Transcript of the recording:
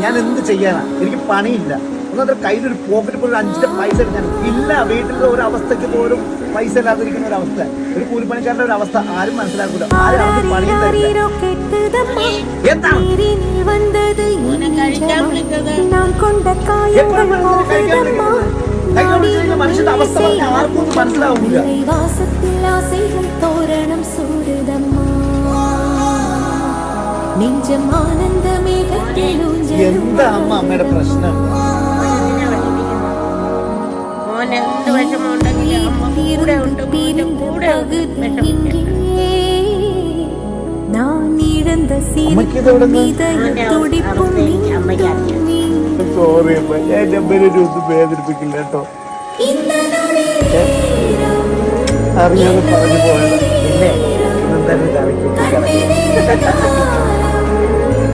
ഞാൻ എന്ത് ചെയ്യാനാ? എനിക്ക് പണിയില്ല. ഒന്നത്ര കയ്യിലൊരു പോക്കറ്റ് പോലും 5 പൈസ എടുക്കാൻ ഇല്ല. വീട്ടിലെ ഒരു അവസ്ഥയ്ക്ക് പോലും പൈസ ഇല്ലാതിരിക്കുന്ന ഒരു അവസ്ഥ, ഒരു കൂലിപ്പണിക്കാരുടെ ഒരു അവസ്ഥ ആരും മനസ്സിലാക്കൂല. ആരും പണിയും തരില്ല. എന്താണ് മനുഷ്യന്റെ അവസ്ഥ പറഞ്ഞ ആർക്കും ഒന്നും മനസ്സിലാവൂല. എന്താ അമ്മ അമ്മയുടെ പ്രശ്നം? മോനെന്ത് വിഷമമുണ്ടെങ്കിലും അമ്മ കൂടെ ഉണ്ട്, കൂടെ സോറി അമ്മ, ഞാൻ ഒന്നും വേദനിപ്പിക്കില്ല കേട്ടോ. അറിയാതെ പറഞ്ഞു പോയത്. പിന്നെ എന്തായാലും